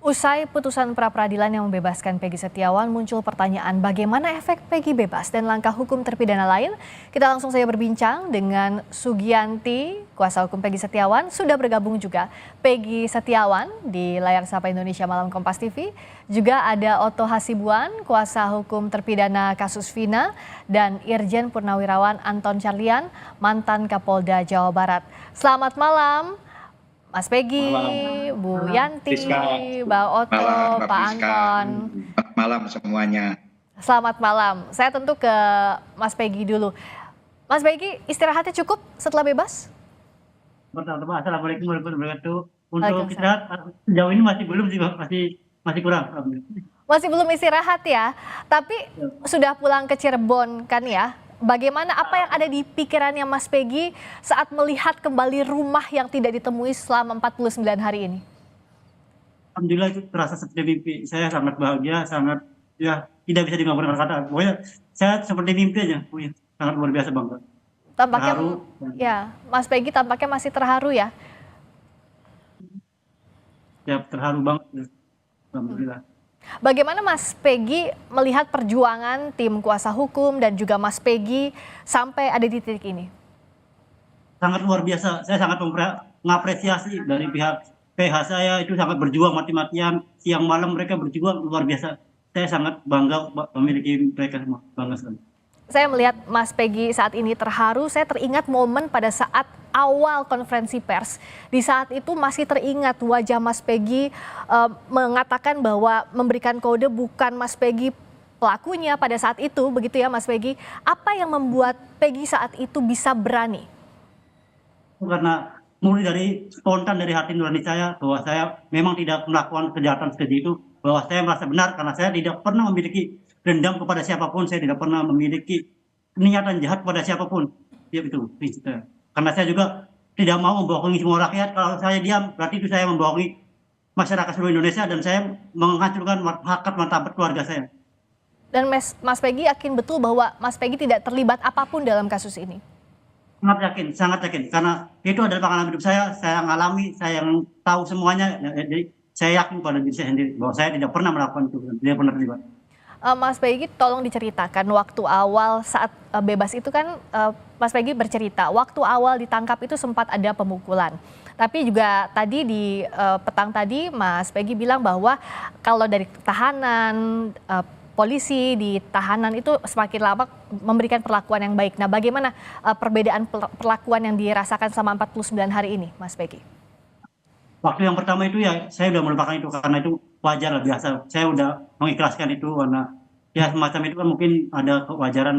Usai putusan pra-peradilan yang membebaskan Peggy Setiawan, muncul pertanyaan bagaimana efek Peggy bebas dan langkah hukum terpidana lain. Kita langsung saja berbincang dengan Sugianti, kuasa hukum Peggy Setiawan. Sudah bergabung juga Peggy Setiawan di layar Sapa Indonesia Malam Kompas TV. Juga ada Otto Hasibuan, kuasa hukum terpidana kasus Vina, dan Irjen Purnawirawan Anton Carlian, mantan Kapolda Jawa Barat. Selamat malam. Mas Peggy, Bu Yanti, Rizka. Mbak Otto, Malam, Mbak Pak Rizka. Anton. Selamat malam semuanya. Selamat malam. Saya tentu ke Mas Peggy dulu. Mas Peggy, istirahatnya cukup setelah bebas? Pertama, Assalamualaikum warahmatullahi wabarakatuh. Untuk Waalaikumsalam. istirahat sejauh ini masih belum sih, masih kurang. Masih belum istirahat ya, tapi sudah pulang ke Cirebon kan ya? Bagaimana apa yang ada di pikirannya Mas Peggy saat melihat kembali rumah yang tidak ditemui selama 49 hari ini? Alhamdulillah itu terasa seperti mimpi. Saya sangat bahagia, sangat tidak bisa digambarkan kata. Pokoknya saya seperti mimpi aja, pokoknya sangat luar biasa bangga. Tampaknya Terharu. ya, Mas Peggy tampaknya masih terharu ya. Ya terharu banget. Alhamdulillah. Bagaimana Mas Peggy melihat perjuangan tim kuasa hukum dan juga Mas Peggy sampai ada di titik ini? Sangat luar biasa. Saya sangat mengapresiasi dari pihak PH saya, itu sangat berjuang mati-matian. Siang malam mereka berjuang luar biasa. Saya sangat bangga memiliki mereka semua. Bangga sekali. Saya melihat Mas Peggy saat ini terharu, saya teringat momen pada saat awal konferensi pers. Di saat itu masih teringat wajah Mas Peggy mengatakan bahwa memberikan kode bukan Mas Peggy pelakunya pada saat itu, begitu ya Mas Peggy. Apa yang membuat Peggy saat itu bisa berani? Karena mulai dari spontan dari hati nurani saya bahwa saya memang tidak melakukan kejahatan seperti itu, bahwa saya merasa benar karena saya tidak pernah memiliki dendam kepada siapapun, saya tidak pernah memiliki niatan jahat kepada siapapun. Ya itu prinsip saya. Karena saya juga tidak mau membohongi semua rakyat. Kalau saya diam berarti itu saya membohongi masyarakat seluruh Indonesia dan saya menghancurkan harkat martabat keluarga saya. Dan Mas Peggy yakin betul bahwa Mas Peggy tidak terlibat apapun dalam kasus ini? Sangat yakin, karena itu adalah pengalaman hidup saya ngalami, saya yang tahu semuanya, jadi saya yakin pada diri saya sendiri bahwa saya tidak pernah melakukan itu, tidak pernah terlibat. Mas Peggy tolong diceritakan waktu awal saat bebas itu kan Mas Peggy bercerita waktu awal ditangkap itu sempat ada pemukulan. Tapi juga tadi di petang tadi Mas Peggy bilang bahwa kalau dari tahanan, polisi di tahanan itu semakin lama memberikan perlakuan yang baik. Nah bagaimana perbedaan perlakuan yang dirasakan selama 49 hari ini Mas Peggy? Waktu yang pertama itu ya saya udah melupakan itu karena itu wajar lah, biasa. Saya udah mengikhlaskan itu karena ya semacam itu kan mungkin ada kewajaran.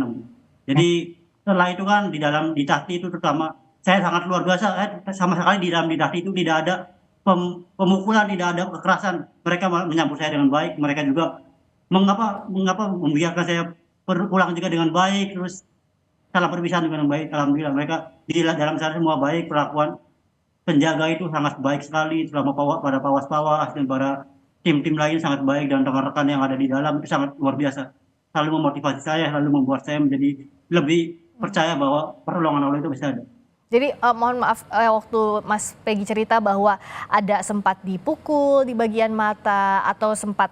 Jadi setelah itu kan di Tahti itu terutama saya sangat luar biasa. Sama sekali di dalam Tahti itu tidak ada pemukulan, tidak ada kekerasan. Mereka menyambut saya dengan baik. Mereka juga mengapa membiarkan saya pulang juga dengan baik, terus salah perpisahan dengan baik. Alhamdulillah mereka di dalam sana semua baik, perlakuan penjaga itu sangat baik sekali, selama pada pawas-pawas dan para tim-tim lain sangat baik, dan rekan-rekan yang ada di dalam itu sangat luar biasa. Selalu memotivasi saya, selalu membuat saya menjadi lebih percaya bahwa pertolongan Allah itu bisa ada. Jadi mohon maaf waktu Mas Peggy cerita bahwa ada sempat dipukul di bagian mata atau sempat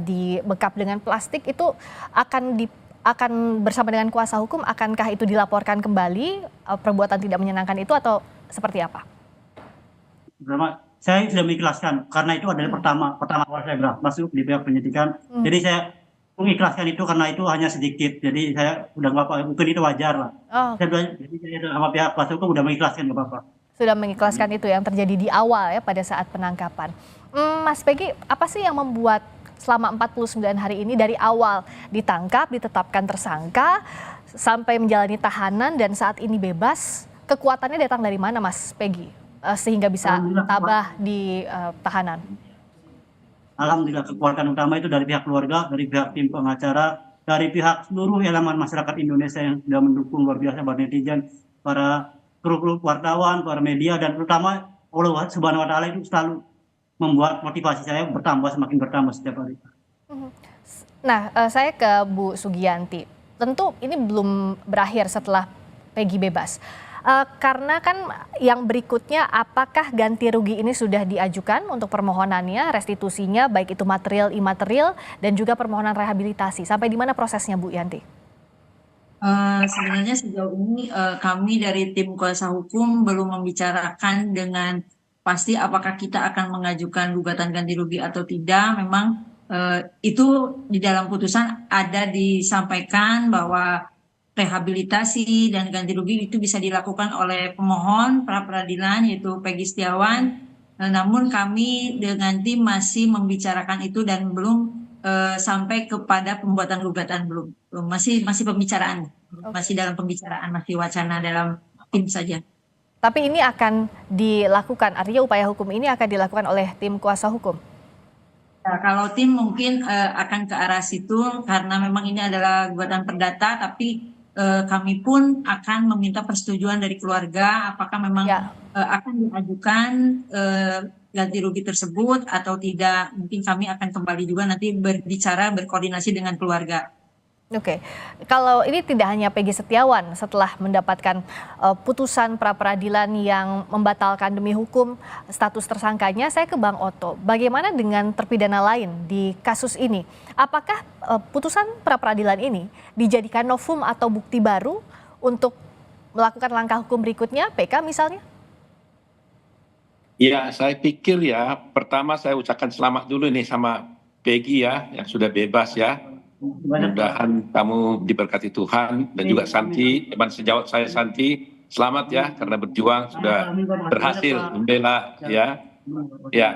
dibekap dengan plastik, itu akan bersama dengan kuasa hukum, akankah itu dilaporkan kembali perbuatan tidak menyenangkan itu atau seperti apa? Pertama, saya sudah mengikhlaskan karena itu adalah pertama awal saya masuk di pihak penyidikan. Jadi saya mengikhlaskan itu karena itu hanya sedikit. Jadi saya udah nggak apa, mungkin itu wajar lah. Oh, Jadi saya sama pihak kuasa hukum udah mengikhlaskan, nggak apa-apa. sudah mengikhlaskan itu yang terjadi di awal ya pada saat penangkapan. Mas Peggy, apa sih yang membuat selama 49 hari ini dari awal ditangkap, ditetapkan tersangka, sampai menjalani tahanan dan saat ini bebas, kekuatannya datang dari mana Mas Peggy? Sehingga bisa tabah di tahanan. Alhamdulillah kekuatan utama itu dari pihak keluarga, dari pihak tim pengacara, dari pihak seluruh elemen masyarakat Indonesia yang sudah mendukung luar biasa, para netizen, para kru wartawan, para media, dan terutama Allah Subhanahu wa Ta'ala itu selalu membuat motivasi saya semakin bertambah setiap hari. Nah, saya ke Bu Sugianti. Tentu ini belum berakhir setelah Peggy bebas. Karena kan yang berikutnya, apakah ganti rugi ini sudah diajukan untuk permohonannya, restitusinya, baik itu material, imaterial, dan juga permohonan rehabilitasi. Sampai di mana prosesnya, Bu Yanti? Sebenarnya sejauh ini kami dari tim kuasa hukum belum membicarakan dengan pasti apakah kita akan mengajukan gugatan ganti rugi atau tidak. Memang itu di dalam putusan ada disampaikan bahwa rehabilitasi dan ganti rugi itu bisa dilakukan oleh pemohon pra peradilan yaitu Peggy Setiawan. Namun kami dengan tim masih membicarakan itu dan belum sampai kepada pembuatan gugatan, belum masih pembicaraan, masih dalam pembicaraan, masih wacana dalam tim saja. Tapi ini akan dilakukan, artinya upaya hukum ini akan dilakukan oleh tim kuasa hukum? Nah, kalau tim mungkin akan ke arah situ karena memang ini adalah gugatan perdata, tapi kami pun akan meminta persetujuan dari keluarga apakah memang akan diajukan ganti rugi tersebut atau tidak. Mungkin kami akan kembali juga nanti berbicara, berkoordinasi dengan keluarga. Oke, kalau ini tidak hanya Peggy Setiawan setelah mendapatkan putusan pra peradilan yang membatalkan demi hukum status tersangkanya, saya ke Bang Oto. Bagaimana dengan terpidana lain di kasus ini? Apakah putusan pra peradilan ini dijadikan novum atau bukti baru untuk melakukan langkah hukum berikutnya, PK misalnya? Ya, saya pikir ya, pertama saya ucapkan selamat dulu nih sama Peggy ya, yang sudah bebas ya. Mudah-mudahan kamu diberkati Tuhan dan juga Santi, teman sejawat saya Santi, selamat ya karena berjuang sudah berhasil membela ya. Ya,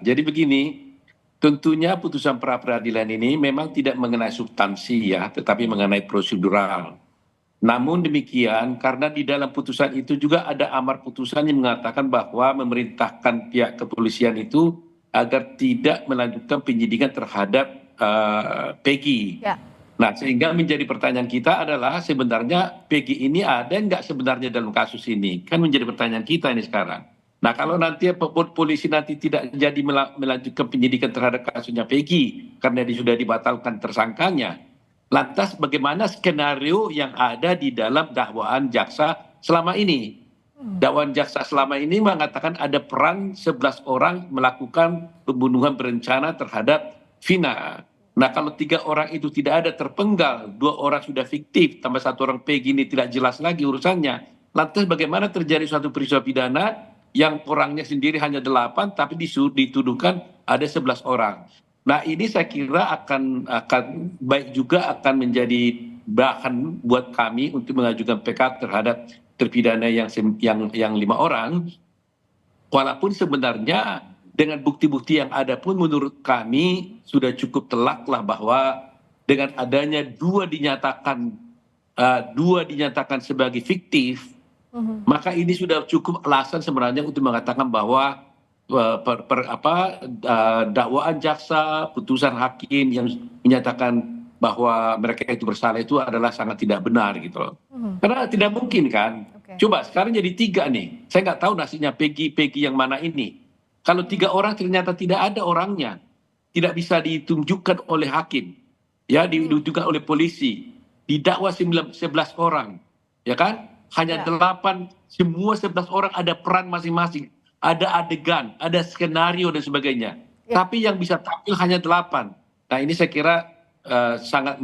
jadi begini, tentunya putusan pra peradilan ini memang tidak mengenai substansi ya, tetapi mengenai prosedural. Namun demikian, karena di dalam putusan itu juga ada amar putusan yang mengatakan bahwa memerintahkan pihak kepolisian itu agar tidak melanjutkan penyidikan terhadap Peggy. Ya. Nah, sehingga menjadi pertanyaan kita adalah sebenarnya Peggy ini ada nggak sebenarnya dalam kasus ini? Kan menjadi pertanyaan kita ini sekarang. Nah, kalau nanti polisi nanti tidak jadi melanjutkan penyidikan terhadap kasusnya Peggy karena dia sudah dibatalkan tersangkanya, lantas bagaimana skenario yang ada di dalam dakwaan jaksa selama ini? Dakwaan jaksa selama ini mengatakan ada peran 11 orang melakukan pembunuhan berencana terhadap Vina. Nah, kalau 3 orang itu tidak ada terpenggal, 2 orang sudah fiktif, tambah 1 orang Peggy ini tidak jelas lagi urusannya. Lantas bagaimana terjadi suatu peristiwa pidana yang orangnya sendiri hanya 8, tapi dituduhkan ada 11 orang. Nah, ini saya kira akan baik juga akan menjadi bahan buat kami untuk mengajukan PK terhadap terpidana yang 5 orang. Walaupun sebenarnya dengan bukti-bukti yang ada pun menurut kami sudah cukup telak lah bahwa dengan adanya dua dinyatakan sebagai fiktif, maka ini sudah cukup alasan sebenarnya untuk mengatakan bahwa dakwaan jaksa, putusan hakim yang menyatakan bahwa mereka itu bersalah itu adalah sangat tidak benar gitu loh. Karena tidak mungkin kan. Coba sekarang jadi 3 nih. Saya nggak tahu nasibnya Peggy yang mana ini. Kalau 3 orang ternyata tidak ada orangnya, tidak bisa ditunjukkan oleh hakim, ya ditunjukkan oleh polisi, didakwa 11 orang, ya kan? Hanya 8, semua 11 orang ada peran masing-masing, ada adegan, ada skenario dan sebagainya. Tapi yang bisa tampil hanya 8. Nah, ini saya kira sangat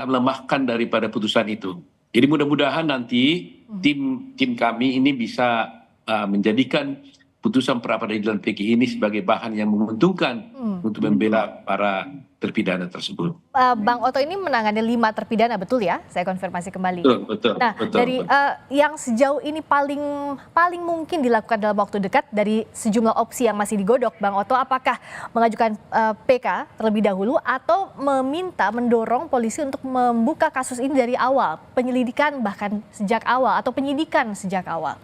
melemahkan daripada putusan itu. Jadi mudah-mudahan nanti tim kami ini bisa menjadikan putusan pra peradilan Peggy ini sebagai bahan yang menguntungkan untuk membela para terpidana tersebut. Bang Oto ini menangani 5 terpidana, betul ya? Saya konfirmasi kembali. Betul. Nah, dari yang sejauh ini paling mungkin dilakukan dalam waktu dekat dari sejumlah opsi yang masih digodok, Bang Oto, apakah mengajukan PK terlebih dahulu atau mendorong polisi untuk membuka kasus ini dari awal, penyelidikan bahkan sejak awal atau penyidikan sejak awal?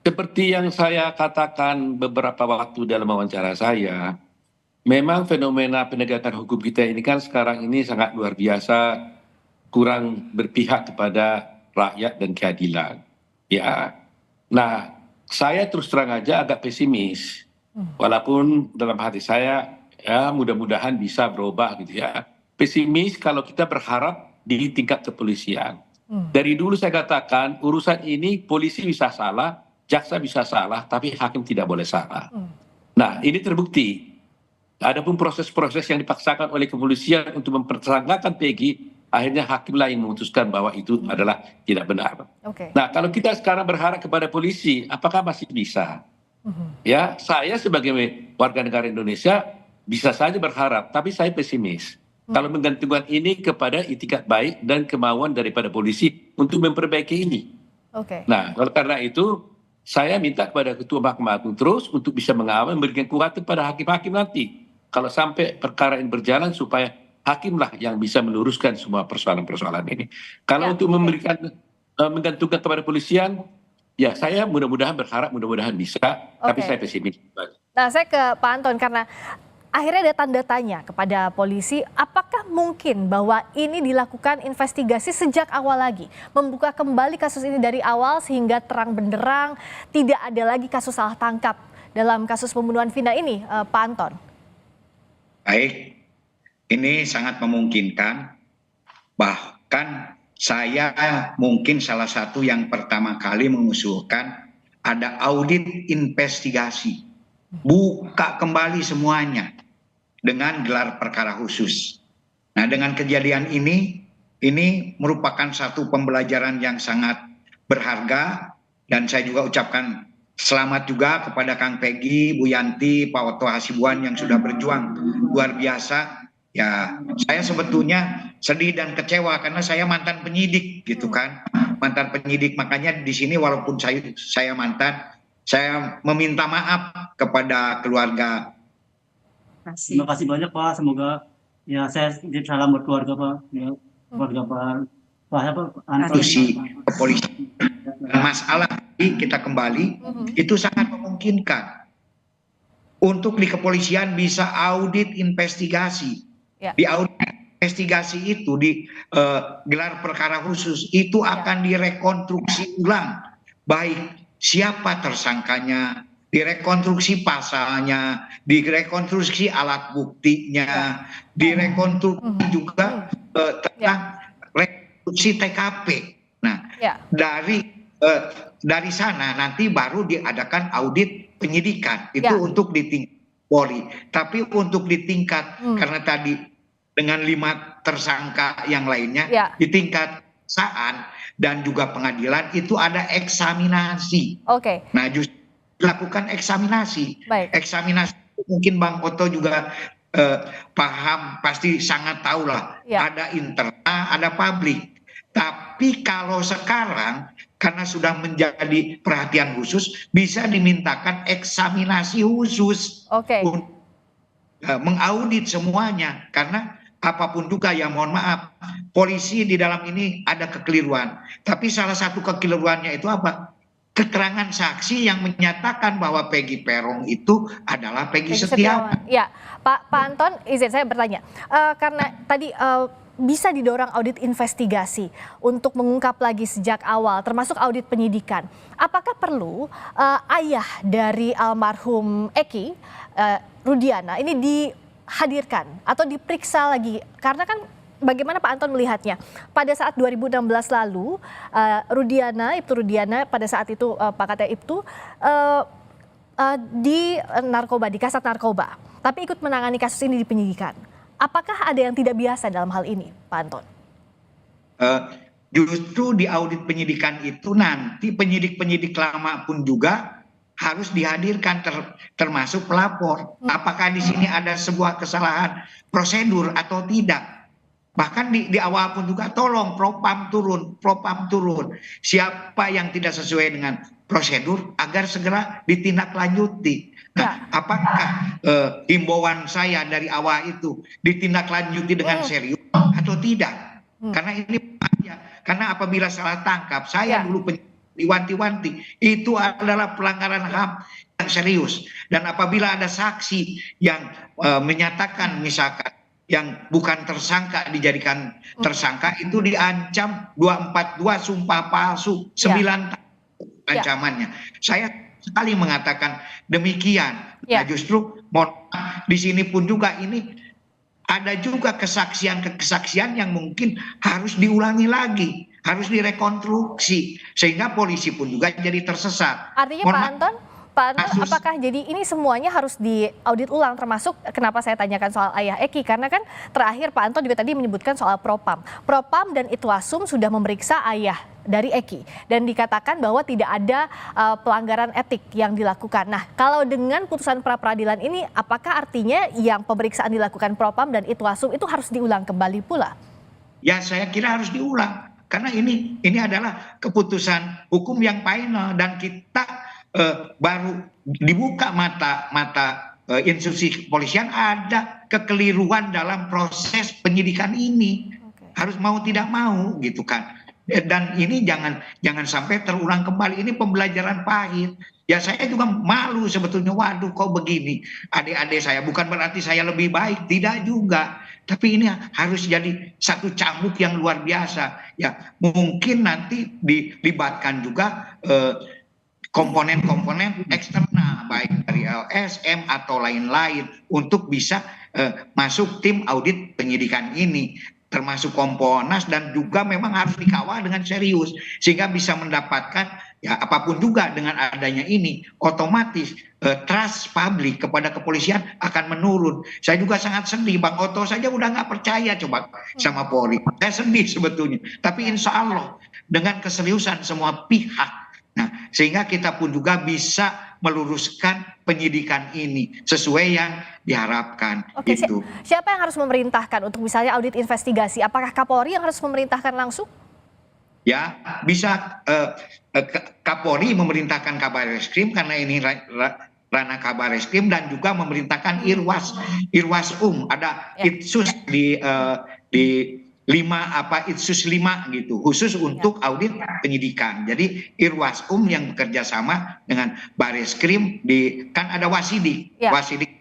Seperti yang saya katakan beberapa waktu dalam wawancara saya, memang fenomena penegakan hukum kita ini kan sekarang ini sangat luar biasa, kurang berpihak kepada rakyat dan keadilan. Ya, nah saya terus terang aja agak pesimis, walaupun dalam hati saya ya mudah-mudahan bisa berubah gitu ya. Pesimis kalau kita berharap di tingkat kepolisian. Dari dulu saya katakan urusan ini polisi bisa salah, jaksa bisa salah, tapi hakim tidak boleh salah. Nah, ini terbukti. Adapun proses-proses yang dipaksakan oleh kepolisian untuk mempersangkakan Peggy, akhirnya hakimlah yang memutuskan bahwa itu adalah tidak benar. Nah, kalau kita sekarang berharap kepada polisi, apakah masih bisa? Ya, saya sebagai warga negara Indonesia bisa saja berharap, tapi saya pesimis. Kalau menggantungkan ini kepada itikat baik dan kemauan daripada polisi untuk memperbaiki ini. Nah, oleh karena itu, saya minta kepada Ketua Mahkamah Agung terus untuk bisa mengawal, memberikan kekuatan pada hakim-hakim nanti. Kalau sampai perkara ini berjalan supaya hakimlah yang bisa meluruskan semua persoalan-persoalan ini. Kalau untuk memberikan menggantungkan kepada polisian, ya saya mudah-mudahan berharap mudah-mudahan bisa, tapi saya pesimis. Nah, saya ke Pak Anton karena akhirnya ada tanda tanya kepada polisi, apakah mungkin bahwa ini dilakukan investigasi sejak awal lagi, membuka kembali kasus ini dari awal sehingga terang benderang, tidak ada lagi kasus salah tangkap dalam kasus pembunuhan Vina ini, Pak Anton? Baik, ini sangat memungkinkan. Bahkan saya mungkin salah satu yang pertama kali mengusulkan ada audit investigasi. Buka kembali semuanya dengan gelar perkara khusus. Nah, dengan kejadian ini merupakan satu pembelajaran yang sangat berharga, dan saya juga ucapkan selamat juga kepada Kang Peggy, Bu Yanti, Pak Oto Hasibuan yang sudah berjuang luar biasa. Ya, saya sebetulnya sedih dan kecewa karena saya mantan penyidik gitu kan. Mantan penyidik, makanya di sini walaupun saya mantan, saya meminta maaf kepada keluarga. Terima kasih banyak Pak, semoga ya saya salam buat keluarga Pak, ya, keluarga Pak Institusi kepolisian. Masalah ini kita kembali itu sangat memungkinkan untuk di kepolisian bisa audit investigasi. Di audit investigasi itu di gelar perkara khusus itu akan direkonstruksi ulang, baik siapa tersangkanya, direkonstruksi pasalnya, direkonstruksi alat buktinya, direkonstruksi juga tentang rekonstruksi TKP. Nah, dari sana nanti baru diadakan audit penyidikan itu untuk di tingkat Polri. Tapi untuk di tingkat karena tadi dengan 5 tersangka yang lainnya di tingkat kejaksaan dan juga pengadilan itu ada eksaminasi. Nah, justru lakukan eksaminasi. Eksaminasi mungkin Bang Oto juga paham, pasti sangat tahu lah. Ada internal, ada publik. Tapi kalau sekarang karena sudah menjadi perhatian khusus, bisa dimintakan eksaminasi khusus untuk mengaudit semuanya. Karena apapun juga ya mohon maaf, polisi di dalam ini ada kekeliruan. Tapi salah satu kekeliruannya itu apa? Keterangan saksi yang menyatakan bahwa Peggy Peron itu adalah Peggy Setiawan. Ya, Pak Anton, izin saya bertanya, karena tadi bisa didorong audit investigasi untuk mengungkap lagi sejak awal, termasuk audit penyidikan. Apakah perlu ayah dari almarhum Eki, Rudiana, ini dihadirkan atau diperiksa lagi? Karena kan bagaimana Pak Anton melihatnya? Pada saat 2016 lalu, Ibtu Rudiana pada saat itu Pak Kata Ibtu di narkoba, di kasat narkoba, tapi ikut menangani kasus ini di penyidikan. Apakah ada yang tidak biasa dalam hal ini, Pak Anton? Justru di audit penyidikan itu nanti penyidik-penyidik lama pun juga harus dihadirkan termasuk pelapor. Apakah di sini ada sebuah kesalahan prosedur atau tidak? Bahkan di awal pun juga tolong propam turun. Siapa yang tidak sesuai dengan prosedur agar segera ditindaklanjuti. Nah, apakah himbauan saya dari awal itu ditindaklanjuti dengan serius atau tidak? Karena ini bahaya. Karena apabila salah tangkap, saya dulu diwanti-wanti, itu adalah pelanggaran HAM yang serius. Dan apabila ada saksi yang menyatakan misalkan yang bukan tersangka dijadikan tersangka, itu diancam 242 sumpah palsu 9 tahun ancamannya. Saya sekali mengatakan demikian. Nah, justru di sini pun juga ini ada juga kesaksian yang mungkin harus diulangi lagi. harus direkonstruksi sehingga polisi pun juga jadi tersesat. Artinya Mohon Pak maaf, Anton, Pak Anton, kasus apakah jadi ini semuanya harus diaudit ulang, termasuk kenapa saya tanyakan soal ayah Eki, karena kan terakhir Pak Anton juga tadi menyebutkan soal Propam. Propam dan Itwasum sudah memeriksa ayah dari Eki dan dikatakan bahwa tidak ada pelanggaran etik yang dilakukan. Nah, kalau dengan putusan pra peradilan ini, apakah artinya yang pemeriksaan dilakukan Propam dan Itwasum itu harus diulang kembali pula? ya saya kira harus diulang karena ini adalah keputusan hukum yang final dan kita baru dibuka mata institusi kepolisian ada kekeliruan dalam proses penyidikan ini. Harus mau tidak mau gitu kan. Dan ini jangan sampai terulang kembali. Ini pembelajaran pahit. Ya saya juga malu sebetulnya, waduh kok begini adik-adik saya, bukan berarti saya lebih baik, tidak juga, tapi ini harus jadi satu cambuk yang luar biasa. Ya mungkin nanti dilibatkan juga komponen-komponen eksternal baik dari LSM atau lain-lain untuk bisa masuk tim audit penyidikan ini, termasuk Kompolnas, dan juga memang harus dikawal dengan serius sehingga bisa mendapatkan ya apapun juga. Dengan adanya ini otomatis trust publik kepada kepolisian akan menurun. Saya juga sangat sedih, Bang Oto saja udah nggak percaya coba sama Polri. Saya sedih sebetulnya, tapi insya Allah dengan keseriusan semua pihak, nah sehingga kita pun juga bisa meluruskan penyidikan ini sesuai yang diharapkan. Oke, Itu siapa yang harus memerintahkan untuk misalnya audit investigasi? Apakah Kapolri yang harus memerintahkan langsung? ya bisa Kapolri memerintahkan Kabareskrim karena ini ranah Kabareskrim, dan juga memerintahkan Irwasum, ada Itsus di 5 Itsus 5 gitu khusus untuk audit penyidikan. Jadi Irwasum yang bekerja sama dengan Bareskrim, kan ada Wasidik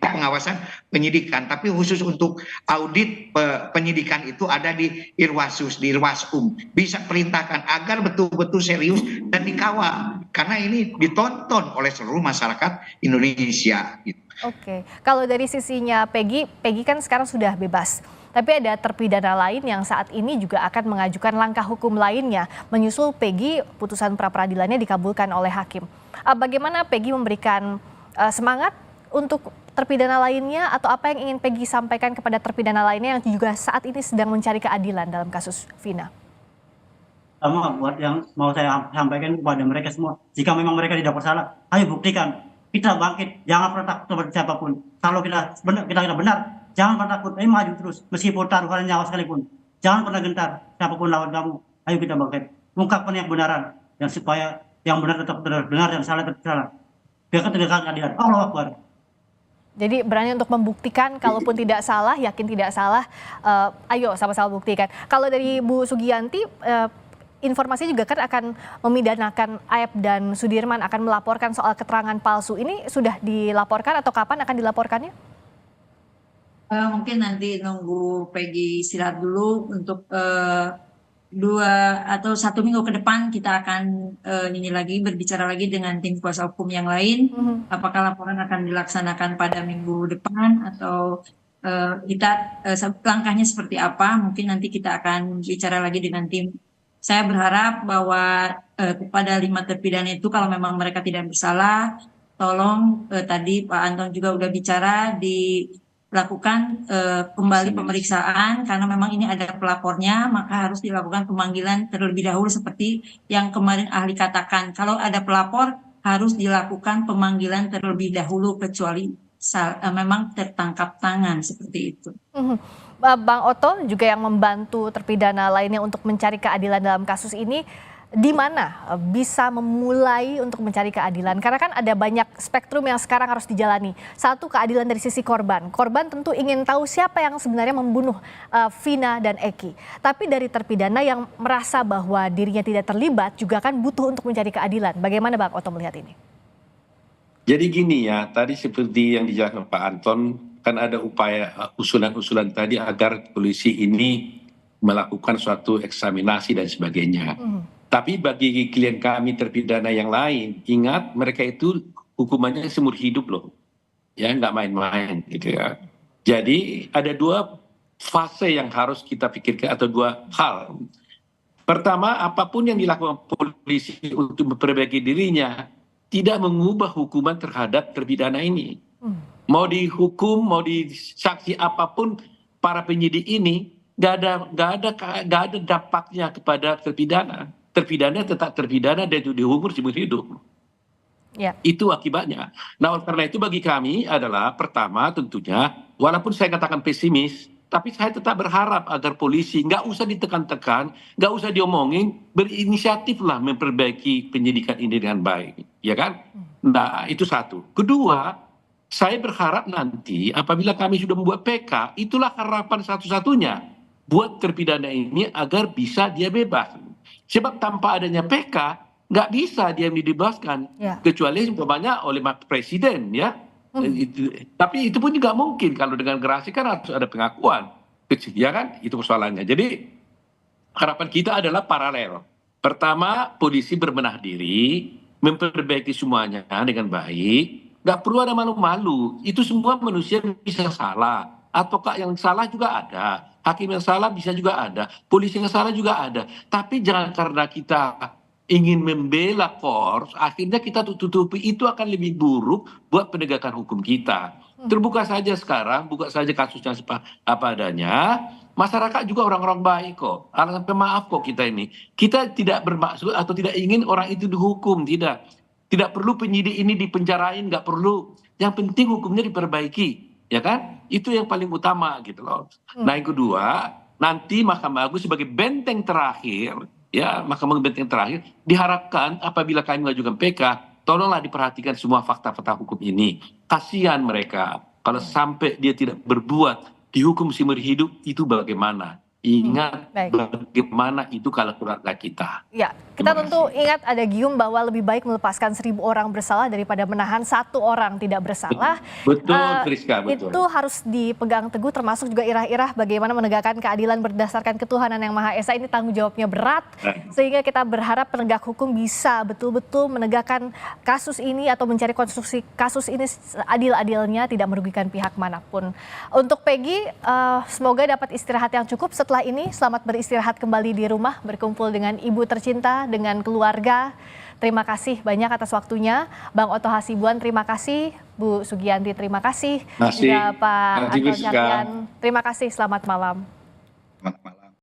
pengawasan penyidikan, tapi khusus untuk audit penyidikan itu ada di Irwasum. Bisa perintahkan agar betul-betul serius dan dikawal karena ini ditonton oleh seluruh masyarakat Indonesia gitu. Oke, kalau dari sisinya Peggy kan sekarang sudah bebas. Tapi ada terpidana lain yang saat ini juga akan mengajukan langkah hukum lainnya menyusul Peggy putusan pra peradilannya dikabulkan oleh hakim. Bagaimana Peggy memberikan semangat untuk terpidana lainnya, atau apa yang ingin Peggy sampaikan kepada terpidana lainnya yang juga saat ini sedang mencari keadilan dalam kasus Vina? Sama buat yang mau saya sampaikan kepada mereka semua, jika memang mereka tidak bersalah, ayo buktikan. Kita bangkit, jangan pernah takut kepada siapapun. Kalau kita benar, jangan pernah takut, ayo maju terus, meskipun taruhan nyawa sekalipun. Jangan pernah gentar, siapapun lawan kamu, ayo kita bangkit. Ungkapkan yang kebenaran, yang supaya yang benar tetap benar, yang salah tetap salah. Biar tegakkan keadilan. Allahu Akbar. Jadi berani untuk membuktikan, kalaupun tidak salah, yakin tidak salah, ayo sama-sama buktikan. Kalau dari Bu Sugianti, informasi juga kan akan memidanakan Aep dan Sudirman, akan melaporkan soal keterangan palsu. Ini sudah dilaporkan atau kapan akan dilaporkannya? Mungkin nanti nunggu Peggy istirahat dulu untuk 2 atau 1 minggu ke depan kita akan berbicara lagi dengan tim kuasa hukum yang lain. Apakah laporan akan dilaksanakan pada minggu depan atau langkahnya seperti apa? Mungkin nanti kita akan bicara lagi dengan tim. Saya berharap bahwa kepada 5 terpidana itu kalau memang mereka tidak bersalah, tolong tadi Pak Anton juga udah bicara dilakukan kembali pemeriksaan karena memang ini ada pelapornya, maka harus dilakukan pemanggilan terlebih dahulu seperti yang kemarin ahli katakan. Kalau ada pelapor harus dilakukan pemanggilan terlebih dahulu kecuali memang tertangkap tangan seperti itu. Bang Oto juga yang membantu terpidana lainnya untuk mencari keadilan dalam kasus ini, di mana bisa memulai untuk mencari keadilan? Karena kan ada banyak spektrum yang sekarang harus dijalani. Satu, keadilan dari sisi korban. Korban tentu ingin tahu siapa yang sebenarnya membunuh Vina dan Eki. Tapi dari terpidana yang merasa bahwa dirinya tidak terlibat juga kan butuh untuk mencari keadilan. Bagaimana Bang Oto melihat ini? Jadi gini ya, tadi seperti yang dijelaskan Pak Anton, kan ada upaya usulan-usulan tadi agar polisi ini melakukan suatu eksaminasi dan sebagainya. Tapi bagi klien kami terpidana yang lain, ingat mereka itu hukumannya seumur hidup loh. Ya, nggak main-main gitu ya. Jadi ada 2 fase yang harus kita pikirkan atau 2 hal. Pertama, apapun yang dilakukan polisi untuk memperbaiki dirinya tidak mengubah hukuman terhadap terpidana ini. Mau dihukum, mau disaksi apapun para penyidik ini nggak ada dampaknya kepada terpidana. Terpidana tetap terpidana dan itu dihukum seumur hidup. Ya. Itu akibatnya. Nah, oleh karena itu bagi kami adalah pertama tentunya, walaupun saya katakan pesimis, tapi saya tetap berharap agar polisi nggak usah ditekan-tekan, nggak usah diomongin, berinisiatiflah memperbaiki penyidikan ini dengan baik, ya kan? Nah, itu satu. Kedua, saya berharap nanti apabila kami sudah membuat PK, itulah harapan satu-satunya buat terpidana ini agar bisa dia bebas. Sebab tanpa adanya PK, nggak bisa dia dibebaskan, kecuali umpamanya oleh Presiden, ya. Tapi itu pun juga mungkin kalau dengan gerasi kan harus ada pengakuan, ya kan? Itu persoalannya. Jadi harapan kita adalah paralel. Pertama, polisi berbenah diri, memperbaiki semuanya dengan baik, nggak perlu ada malu-malu. Itu semua manusia bisa salah, ataukah yang salah juga ada, hakim yang salah bisa juga ada, polisi yang salah juga ada. Tapi jangan karena kita ingin membela Kors, akhirnya kita tutupi, itu akan lebih buruk buat penegakan hukum kita. Terbuka saja sekarang, buka saja kasusnya apa adanya, masyarakat juga orang-orang baik kok. Alasan pemaaf kok kita ini. Kita tidak bermaksud atau tidak ingin orang itu dihukum, tidak. Tidak perlu penyidik ini dipenjarain, nggak perlu. Yang penting hukumnya diperbaiki, ya kan? Itu yang paling utama gitu loh. Nah, yang kedua, nanti Mahkamah Agung sebagai benteng terakhir, ya, Mahkamah Benteng terakhir, diharapkan apabila kami mengajukan PK, tolonglah diperhatikan semua fakta-fakta hukum ini. Kasihan mereka kalau sampai dia tidak berbuat, dihukum seumur hidup, itu bagaimana? Ingat bagaimana itu kalau keluarga kita. Ya, kita tentu ingat ada gium bahwa lebih baik melepaskan 1000 orang bersalah daripada menahan 1 orang tidak bersalah. Betul, Friska, betul. Itu harus dipegang teguh, termasuk juga irah-irah bagaimana menegakkan keadilan berdasarkan ketuhanan yang Maha Esa. Ini tanggung jawabnya berat, sehingga kita berharap penegak hukum bisa betul-betul menegakkan kasus ini atau mencari konstruksi kasus ini adil-adilnya, tidak merugikan pihak manapun. Untuk Peggy, semoga dapat istirahat yang cukup. Setelah ini, selamat beristirahat kembali di rumah, berkumpul dengan ibu tercinta, dengan keluarga. Terima kasih banyak atas waktunya. Bang Oto Hasibuan, terima kasih. Bu Sugianti, terima kasih. Juga Pak Anton Carlyan, terima kasih. Selamat malam. Selamat malam.